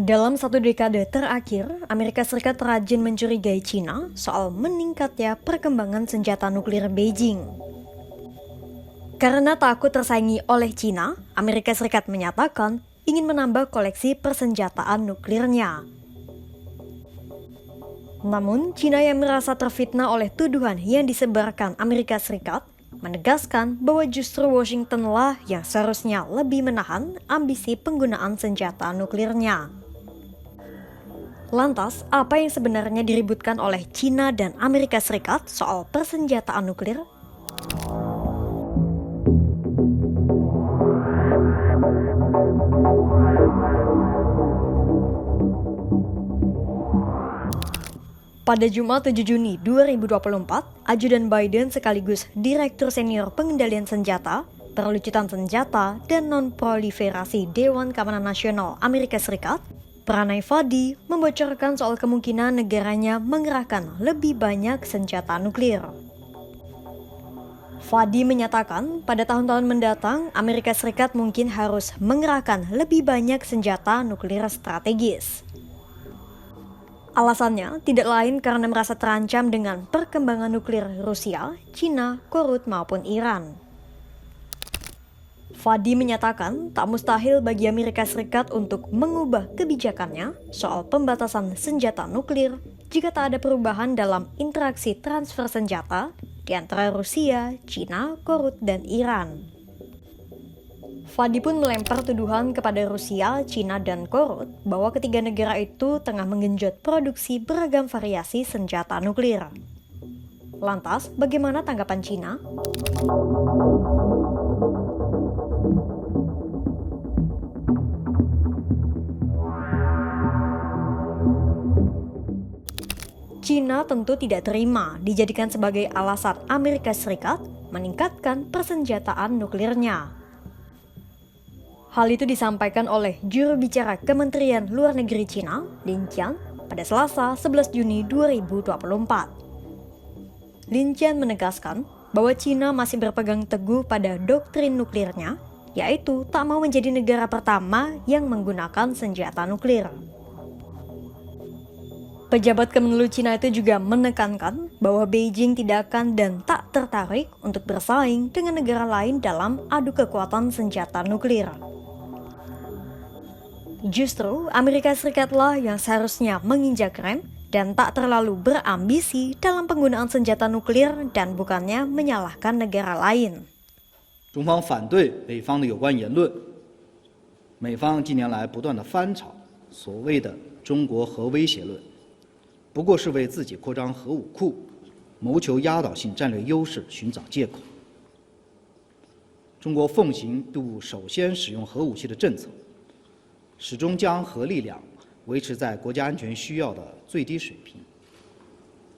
Dalam satu dekade terakhir, Amerika Serikat rajin mencurigai China soal meningkatnya perkembangan senjata nuklir Beijing. Karena takut tersaingi oleh China, Amerika Serikat menyatakan ingin menambah koleksi persenjataan nuklirnya. Namun, China yang merasa terfitnah oleh tuduhan yang disebarkan Amerika Serikat menegaskan bahwa justru Washington lah yang seharusnya lebih menahan ambisi penggunaan senjata nuklirnya. Lantas, apa yang sebenarnya diributkan oleh China dan Amerika Serikat soal persenjataan nuklir? Pada Jumat 7 Juni 2024, Ajudan Biden sekaligus Direktur Senior Pengendalian Senjata, Perlucutan Senjata, dan Non-Proliferasi Dewan Keamanan Nasional Amerika Serikat, Pranay Fadi, membocorkan soal kemungkinan negaranya mengerahkan lebih banyak senjata nuklir. Fadi menyatakan pada tahun-tahun mendatang, Amerika Serikat mungkin harus mengerahkan lebih banyak senjata nuklir strategis. Alasannya tidak lain karena merasa terancam dengan perkembangan nuklir Rusia, China, Korut maupun Iran. Fadi menyatakan tak mustahil bagi Amerika Serikat untuk mengubah kebijakannya soal pembatasan senjata nuklir jika tak ada perubahan dalam interaksi transfer senjata di antara Rusia, China, Korut, dan Iran. Fadi pun melempar tuduhan kepada Rusia, China, dan Korut bahwa ketiga negara itu tengah menggenjot produksi beragam variasi senjata nuklir. Lantas, bagaimana tanggapan China? China tentu tidak terima dijadikan sebagai alasan Amerika Serikat meningkatkan persenjataan nuklirnya. Hal itu disampaikan oleh juru bicara Kementerian Luar Negeri China, Lin Jian, pada Selasa 11 Juni 2024. Lin Jian menegaskan bahwa China masih berpegang teguh pada doktrin nuklirnya, yaitu tak mau menjadi negara pertama yang menggunakan senjata nuklir. Pejabat Kemenlu China itu juga menekankan bahwa Beijing tidak akan dan tak tertarik untuk bersaing dengan negara lain dalam adu kekuatan senjata nuklir. Justru Amerika Serikatlah yang seharusnya menginjak rem dan tak terlalu berambisi dalam penggunaan senjata nuklir dan bukannya menyalahkan negara lain. 中方反对北方的有关言论。美方近年来不断的翻炒所谓的中国核威胁论，不过是为自己扩张核武库、谋求压倒性战略优势寻找借口。中国奉行对吾首先使用核武器的政策，始终将核力量维持在国家安全需要的最低水平，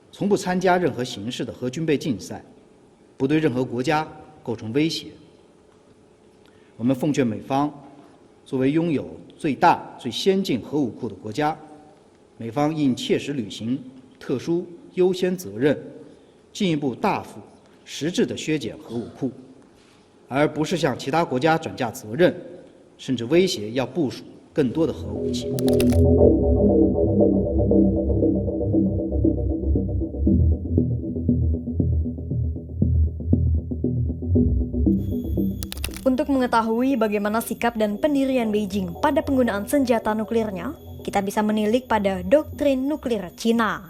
从不参加任何形式的核军备竞赛，不对任何国家构成威胁。我们奉劝美方，作为拥有最大、最先进核武库的国家，美方应切实履行特殊优先责任，进一步大幅、实质地削减核武库，而不是向其他国家转嫁责任，甚至威胁要部署更多的核武器。Untuk mengetahui bagaimana sikap dan pendirian Beijing pada penggunaan senjata nuklirnya, kita bisa menilik pada doktrin nuklir China.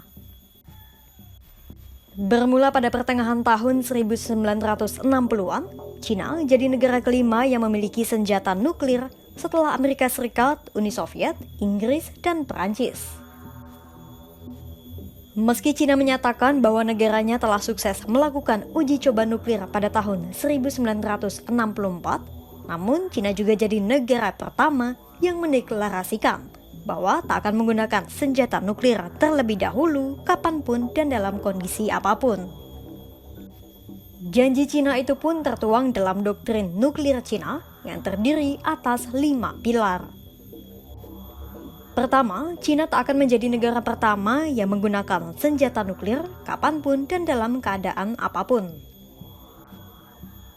Bermula pada pertengahan tahun 1960-an, China jadi negara kelima yang memiliki senjata nuklir setelah Amerika Serikat, Uni Soviet, Inggris, dan Perancis. Meski China menyatakan bahwa negaranya telah sukses melakukan uji coba nuklir pada tahun 1964, namun China juga jadi negara pertama yang mendeklarasikan bahwa tak akan menggunakan senjata nuklir terlebih dahulu, kapanpun, dan dalam kondisi apapun. Janji China itu pun tertuang dalam doktrin nuklir China yang terdiri atas 5 pilar. Pertama, China tak akan menjadi negara pertama yang menggunakan senjata nuklir kapanpun dan dalam keadaan apapun.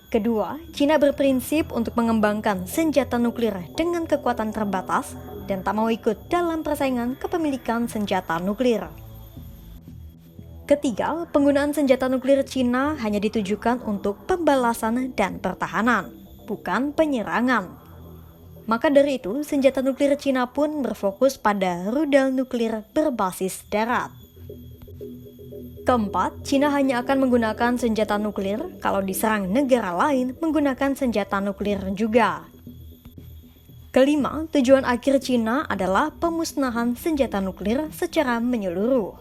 Kedua, China berprinsip untuk mengembangkan senjata nuklir dengan kekuatan terbatas dan tak mau ikut dalam persaingan kepemilikan senjata nuklir. Ketiga, penggunaan senjata nuklir China hanya ditujukan untuk pembalasan dan pertahanan, bukan penyerangan. Maka dari itu, senjata nuklir China pun berfokus pada rudal nuklir berbasis darat. Keempat, China hanya akan menggunakan senjata nuklir kalau diserang negara lain menggunakan senjata nuklir juga. Kelima, tujuan akhir China adalah pemusnahan senjata nuklir secara menyeluruh.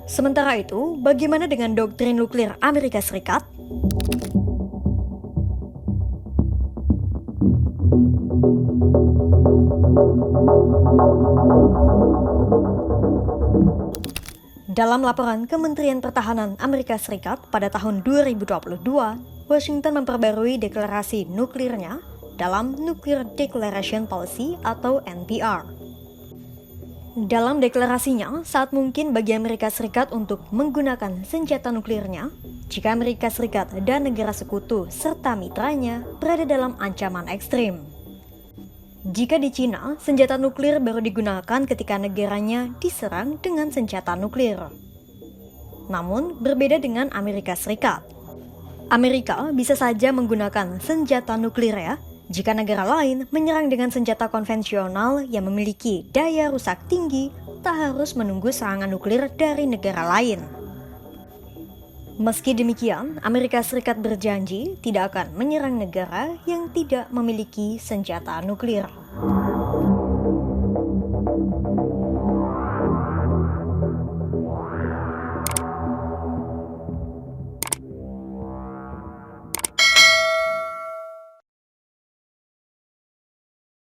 Sementara itu, bagaimana dengan doktrin nuklir Amerika Serikat? Dalam laporan Kementerian Pertahanan Amerika Serikat pada tahun 2022, Washington memperbarui deklarasi nuklirnya dalam Nuclear Declaration Policy atau NPR. Dalam deklarasinya, saat mungkin bagi Amerika Serikat untuk menggunakan senjata nuklirnya jika Amerika Serikat dan negara sekutu serta mitranya berada dalam ancaman ekstrim. Jika di China, senjata nuklir baru digunakan ketika negaranya diserang dengan senjata nuklir. Namun, berbeda dengan Amerika Serikat. Amerika bisa saja menggunakan senjata nuklir jika negara lain menyerang dengan senjata konvensional yang memiliki daya rusak tinggi, tak harus menunggu serangan nuklir dari negara lain. Meski demikian, Amerika Serikat berjanji tidak akan menyerang negara yang tidak memiliki senjata nuklir.